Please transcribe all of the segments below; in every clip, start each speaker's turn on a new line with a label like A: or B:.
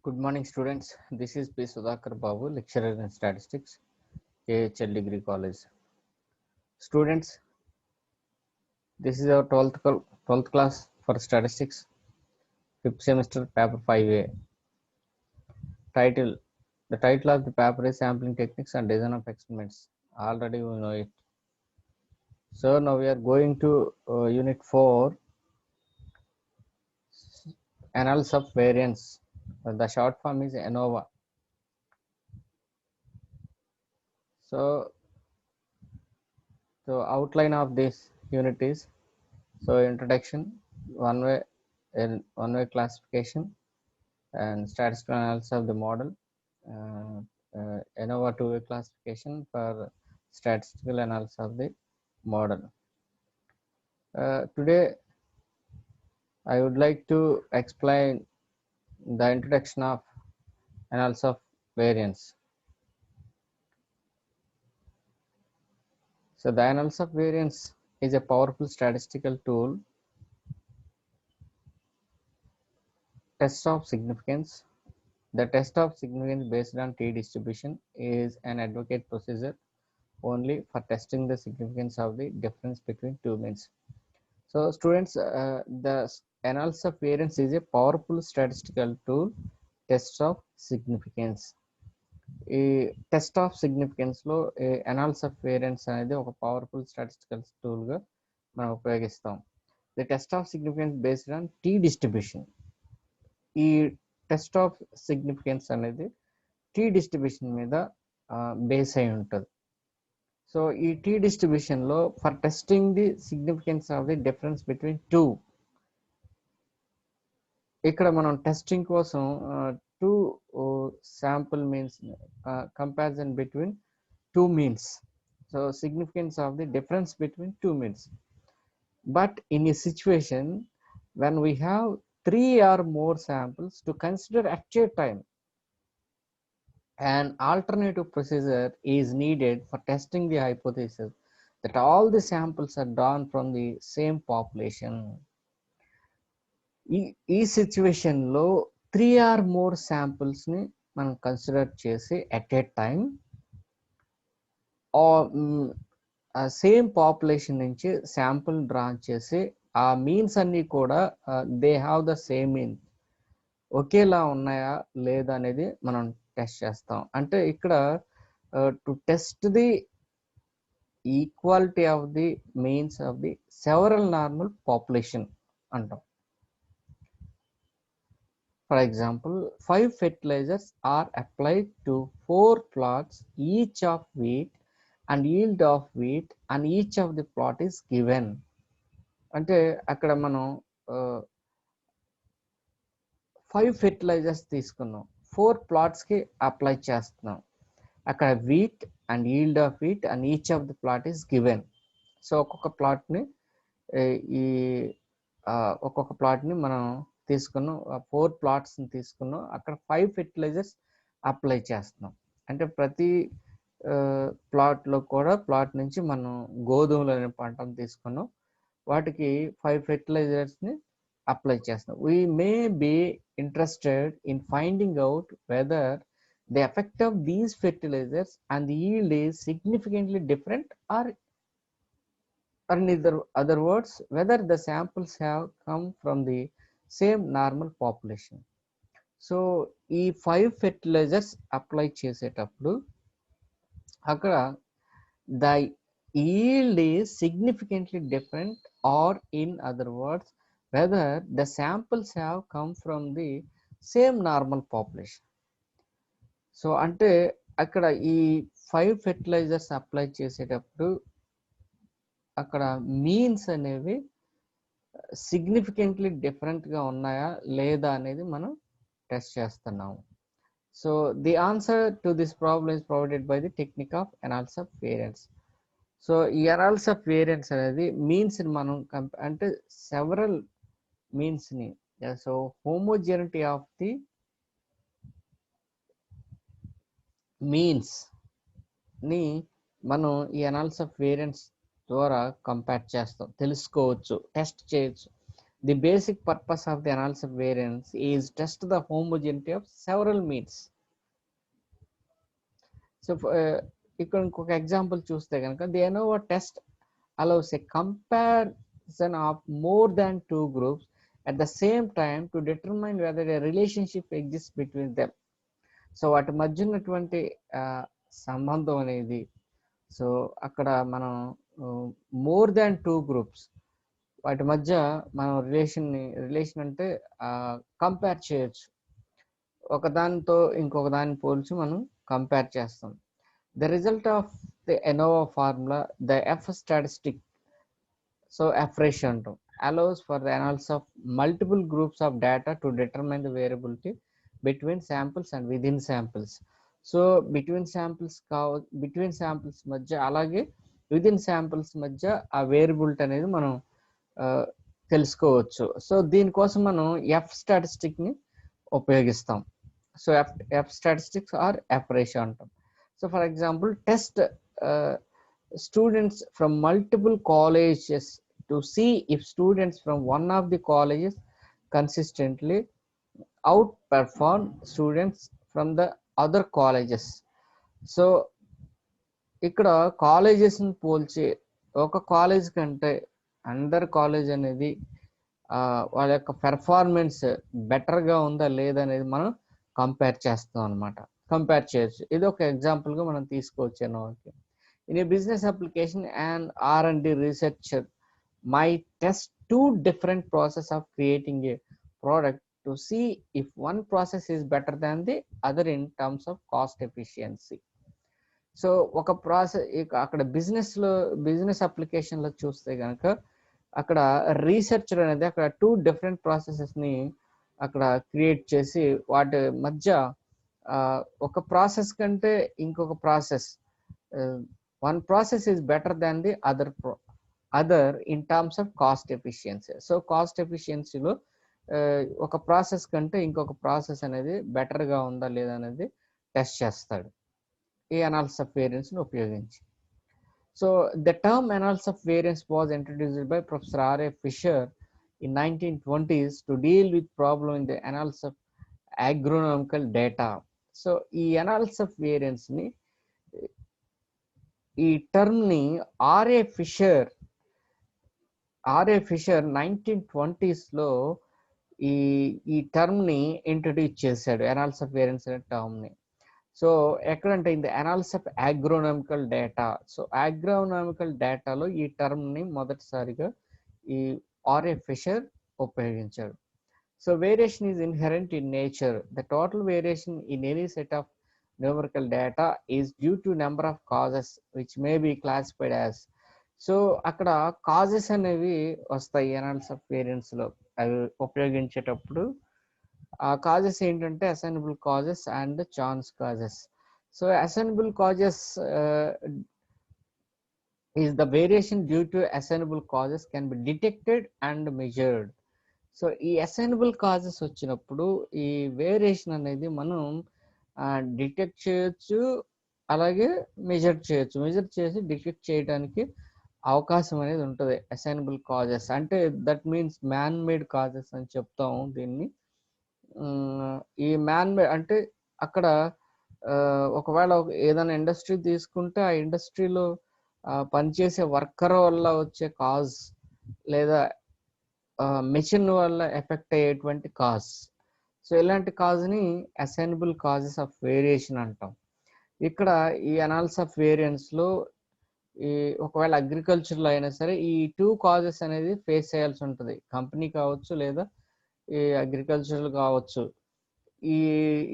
A: Good morning, students. This is P. Sudhakar Babu, lecturer in statistics, KHL Degree College. Students, this is our 12th class for statistics, 5th semester, paper 5A. Title: the title of the paper is Sampling Techniques and Design of Experiments. Already we know it. So now we are going to Unit 4, Analysis of Variance. The short form is ANOVA. So the outline of this unit is introduction, one-way classification, and statistical analysis of the model. ANOVA two-way classification for statistical analysis of the model. Today, I would like to explain the introduction of analysis of variance. So, the analysis of variance is a powerful statistical tool. Test of significance. The test of significance based on T distribution is an advocate procedure only for testing the significance of the difference between two means. So students, the analysis of variance is a powerful statistical tool. Test of significance. ఈ test of significance లో analysis of variance అనేది ఒక powerful statistical tool గా మనం ఉపయోగిస్తాం. The test of significance based on T distribution. ఈ test of significance అనేది T distribution మీద బేస్ అయి ఉంటుంది. సో ఈ టీ డిస్ట్రిబ్యూషన్ లో for testing the significance of the difference between two, ఇక్కడ మనం టెస్టింగ్ కోసం two sample means comparison between two means. So significance of the difference between two means. But in a situation when we have 3 or more samples to consider at a time, an alternative procedure is needed for testing the hypothesis that all the samples are drawn from the same population. ఈ situation లో 3 or more samples ని మనం consider చేసి at a time same population నుంచి sample draw చేసి ఆ means అన్ని కూడా they have the same mean, ఒకేలా ఉన్నాయా లేదా అనేది మనం టెస్ట్ చేస్తాం. అంటే ఇక్కడ to test the equality of the means of the several normal population అంటాం. For example, 5 fertilizers are applied to 4 plots, each of wheat and yield of wheat, and each of the plot is given. అంటే అక్కడ మనం 5 fertilisers తీసుకున్నాం, 4 plots కి apply చేస్తున్నాం. అక్కడ wheat and yield of wheat and each of the plot is given. So ఒక్కొక్క ప్లాట్ని మనం తీసుకున్నాం, 4 ప్లాట్స్ని తీసుకున్నాం, అక్కడ 5 ఫెర్టిలైజర్స్ అప్లై చేస్తున్నాం. అంటే ప్రతి ప్లాట్లో కూడా ప్లాట్ నుంచి మనం గోధుమలు అనే పంటను తీసుకున్నాం, వాటికి 5 ఫెర్టిలైజర్స్ని అప్లై చేస్తున్నాం. We may be interested in finding out whether the effect of these fertilisers and the yield is significantly different, or in other words, whether the samples have come from the same normal population. So ఈ 5 fertilisers apply చేసేటప్పుడు అక్కడ the yield is significantly different, or in other words, whether the samples have come from the same normal population. So అంటే అక్కడ ఈ 5 fertilisers apply చేసేటప్పుడు అక్కడ means అనేవి significantly డిఫరెంట్గా ఉన్నాయా లేదా అనేది మనం టెస్ట్ చేస్తున్నాము. So the answer to this problem is provided by the technique of analysis of variance. So ఈ అనాలిసిస్ ఆఫ్ వేరియన్స్ అనేది మీన్స్ని మనం అంటే సెవరల్ మీన్స్ని, సో హోమోజెనిటీ ఆఫ్ ది మీన్స్ని మనం ఈ అనాలిసిస్ ఆఫ్ వేరియన్స్ ద్వారా కంపేర్ చేస్తాం, తెలుసుకోవచ్చు, టెస్ట్ చేయొచ్చు. The basic purpose of the analysis of variance is test the homogeneity of several means. So ఇక్కడ ఇంకొక ఎగ్జాంపుల్ చూస్తే కనుక the ANOVA test allows a comparison of more than two groups at the same time to determine whether a relationship exists between them. So వాటి మధ్య ఉన్నటువంటి సంబంధం అనేది, so అక్కడ మనం మోర్ దాన్ టూ గ్రూప్స్ వాటి మధ్య మనం రిలేషన్ అంటే కంపేర్ చేయొచ్చు, ఒకదానితో ఇంకొక దాన్ని పోల్చి మనం కంపేర్ చేస్తాం. The result of the ANOVA formula the F statistic, so F ratio అంటాం, allows for the analysis of multiple groups of data to determine the variability between samples and within samples. So between samples మధ్య అలాగే within samples మధ్య ఆ variability అనేది మనం తెలుసుకోవచ్చు. So దీనికోసం మనం ఎఫ్ స్టాటిస్టిక్ ని ఉపయోగిస్తాం. So F statistics or F ratio అంటాం. So for example test students from multiple colleges to see if students from one of the colleges consistently outperform students from the other colleges. So ఇక్కడ colleges ని పోల్చి ఒక college కంటే అందర్ college అనేది వాళ్ళ యొక్క పెర్ఫార్మెన్స్ బెటర్గా ఉందా లేదనేది మనం కంపేర్ చేస్తాం అనమాట, కంపేర్ చేయొచ్చు. ఇది ఒక ఎగ్జాంపుల్గా మనం తీసుకోవచ్చు. In a business application and R&D researcher might test two different process of creating a product to see if one process is better than the other in terms of cost efficiency. So ఒక process అక్కడ business application లో చూస్తే కనుక అక్కడ researcher అనేది అక్కడ two different processes ని అక్కడ క్రియేట్ చేసి వాటి మధ్య ఒక ప్రాసెస్ కంటే ఇంకొక process, one process is better than the other in terms of cost efficiency. So cost ఎఫిషియన్సీలో ఒక ప్రాసెస్ కంటే ఇంకొక ప్రాసెస్ అనేది బెటర్గా ఉందా లేదా అనేది టెస్ట్ చేస్తాడు ఈ అనాలిసిస్ ఆఫ్ వేరియన్స్ ని ఉపయోగించి. So the term analysis of variance was introduced by professor R.A. Fisher in 1920s to deal with problem in the analysis of agronomical data. So ఈ అనాలిసిస్ ఆఫ్ వేరియన్స్ ని, ఈ term ని R.A. Fisher 1920s లో ఈ term ని introduce చేశాడు, analysis of variance అనే term ని. సో ఎక్కడంటే in the analysis of agronomical data. So agronomical డేటాలో ఈ టర్మ్ ని మొదటిసారిగా ఈ R.A. Fisher ఉపయోగించాడు. So variation is inherent in nature. The total variation in any set of numerical data is due to number of causes which may be classified as. So అక్కడ causes అనేవి వస్తాయి analysis of variance లో, అవి ఉపయోగించేటప్పుడు ఆ causes ఏంటంటే assignable causes and chance causes. So assignable causes is the variation due to assignable causes can be detected and measured. So ఈ assignable causes వచ్చినప్పుడు ఈ వేరియేషన్ అనేది మనం డిటెక్ట్ చేయొచ్చు, అలాగే మెజర్ చేయొచ్చు. మెజర్ చేసి డిటెక్ట్ చేయడానికి అవకాశం అనేది ఉంటుంది. అసైనబుల్ కాజెస్ అంటే that means man made causes అని చెప్తాము దీన్ని. ఈ మ్యాన్ మేడ్ అంటే అక్కడ ఒకవేళ ఏదైనా ఇండస్ట్రీ తీసుకుంటే ఆ ఇండస్ట్రీలో పనిచేసే వర్కర్ వల్ల వచ్చే కాజ్ లేదా మెషిన్ వల్ల ఎఫెక్ట్ అయ్యేటువంటి కాజ్, సో ఇలాంటి కాజ్ని అసైనబుల్ కాజెస్ ఆఫ్ వేరియేషన్ అంటాం. ఇక్కడ ఈ అనాలిసిస్ ఆఫ్ వేరియన్స్ లో ఈ ఒకవేళ అగ్రికల్చర్లో అయినా సరే ఈ టూ కాజెస్ అనేది ఫేస్ చేయాల్సి ఉంటుంది. కంపెనీ కావచ్చు లేదా ఈ అగ్రికల్చర్ కావచ్చు,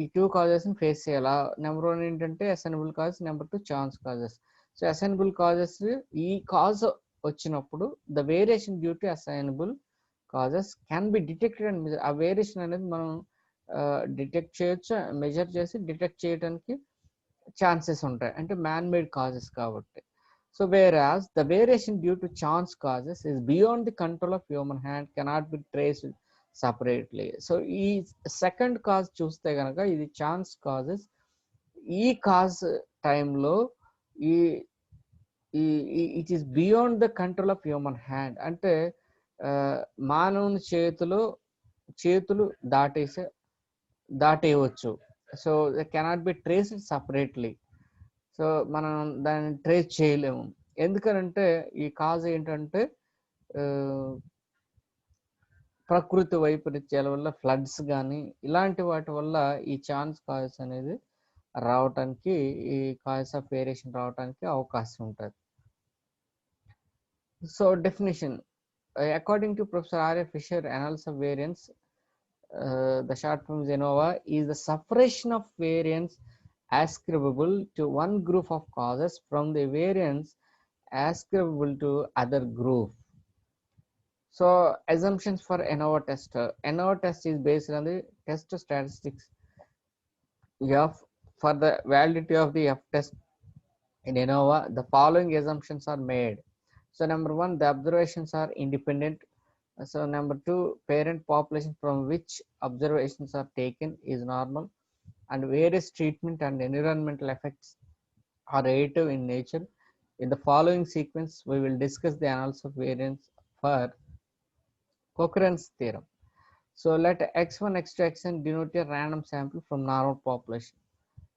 A: ఈ టూ కాజెస్ని ఫేస్ చేయాలి. నెంబర్ 1 ఏంటంటే assignable causes, number 2 chance causes. So assignable causes, ఈ కాజ్ వచ్చినప్పుడు the variation due to assignable causes can be detected and measure. ఆ వేరియేషన్ అనేది మనం డిటెక్ట్ చేయొచ్చు, మెజర్ చేసి డిటెక్ట్ చేయడానికి ఛాన్సెస్ ఉంటాయి, అంటే మ్యాన్ మేడ్ కాజెస్ కాబట్టి. So whereas the variation due to chance causes is beyond the control of human hand, cannot be traced separately. So ఈ సెకండ్ కాజ్ చూస్తే కనుక ఇది ఛాన్స్ కాజెస్. ఈ కాజ్ టైంలో it is beyond the control of human hand, అంటే మానవుని చేతులు దాటేయవచ్చు. So they cannot be traced separately. So మనం దాన్ని ట్రేస్ చేయలేము. ఎందుకనంటే ఈ కాజ్ ఏంటంటే ప్రకృతి వైపరీత్యాల వల్ల, ఫ్లడ్స్ కానీ ఇలాంటి వాటి వల్ల ఈ ఛాన్స్ కాజెస్ అనేది రావటానికి, ఈ కాజెస్ ఆఫ్ వేరియేషన్ రావటానికి అవకాశం ఉంటుంది. So definition, according to Professor R. A. Fisher, analysis of variance, the short form is ANOVA, is the separation of variance ascribable to one group of causes from the variance ascribable to other group. So assumptions for ANOVA test. ANOVA test is based on the test statistics F. For the validity of the F test in ANOVA, the following assumptions are made. So number one, the observations are independent. So number two, parent population from which observations are taken is normal, and various treatment and environmental effects are relative in nature. In the following sequence, we will discuss the analysis of variance for Cochrane's theorem. So let x1, x2, xn denote a random sample from normal population,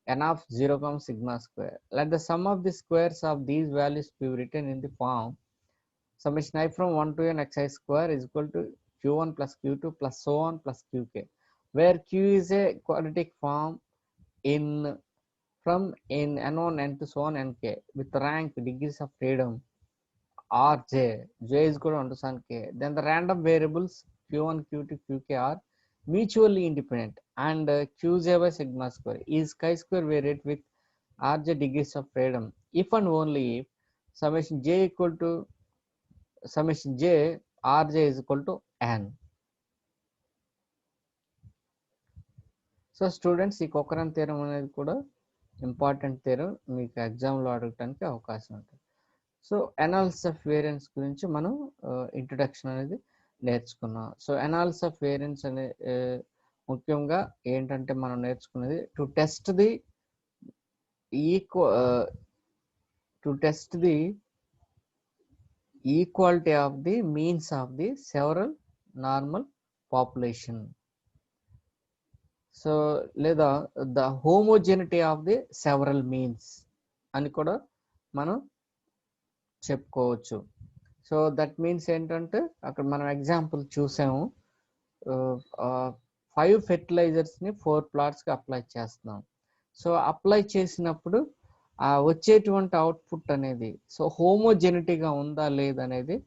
A: n of 0, sigma square. Let the sum of the squares of these values be written in the form summation I from 1 to n xi square is equal to q1 plus q2 plus so on plus qk, where q is a quadratic form in from in n1, n2, so on nk, with rank, degrees of freedom rj, j is equal to 1 to sun k. Then the random variables q1, q2, qk are mutually independent, and qj by sigma square is chi square variate with rj degrees of freedom if and only if summation j equal to summation j rj is equal to n. So students, ఈ కొకరన్ theorem అనేది కూడా important theorem, మీకు ఎగ్జామ్లో అడగటానికి అవకాశం ఉంటుంది. So analysis of variance గురించి మనం ఇంట్రొడక్షన్ అనేది నేర్చుకున్నాం. సో అనాలిసిస్ ఆఫ్ వేరియన్స్ అనే ముఖ్యంగా ఏంటంటే మనం నేర్చుకునేది to test the equality of the means of the several normal population. So లేదా the homogeneity of the several means అని కూడా మనం చెప్పుకోవచ్చు. సో దట్ మీన్స్ ఏంటంటే అక్కడ మనం ఎగ్జాంపుల్ చూసాము, 5 ఫెర్టిలైజర్స్ని 4 ప్లాట్స్కి అప్లై చేస్తున్నాం. సో అప్లై చేసినప్పుడు వచ్చేటువంటి అవుట్పుట్ అనేది సో హోమోజెనిటీగా ఉందా లేదనేది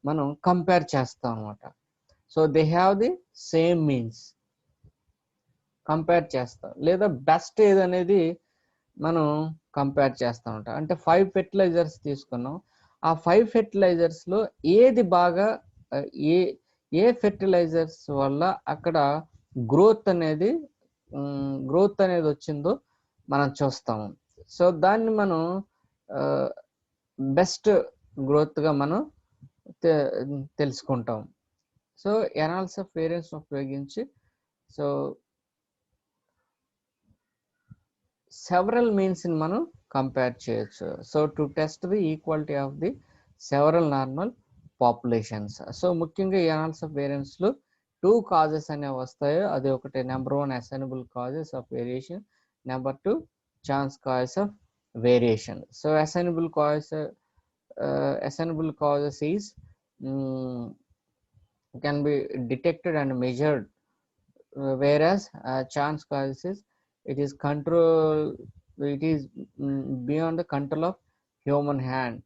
A: మనం కంపేర్ చేస్తాం అనమాట. So they have the same means compare చేస్తాం, లేదా బెస్ట్ ఏదనేది మనం కంపేర్ చేస్తాం అనమాట. అంటే 5 ఫెర్టిలైజర్స్ తీసుకున్నాం, ఆ 5 ఫెర్టిలైజర్స్లో ఏది బాగా ఏ ఫెర్టిలైజర్స్ వల్ల అక్కడ గ్రోత్ అనేది వచ్చిందో మనం చూస్తాము. సో దాన్ని మనం బెస్ట్ గ్రోత్గా మనం తెలుసుకుంటాం. సో అనాలిసిస్ ఆఫ్ వేరియన్స్ ఉపయోగించి సో సెవరల్ మీన్స్ని మనం కంపేర్ చేయొచ్చు. So to test the equality of the several normal populations. So ముఖ్యంగా ఈ అనాలిసిస్ ఆఫ్ వేరియన్స్లో 2 కాజెస్ అనేవి వస్తాయి. అది ఒకటి, number 1 assignable causes of variation, number 2 chance causes of variation. So assignable causes is can be detected and measured, whereas chance causes it is beyond the control of human hand.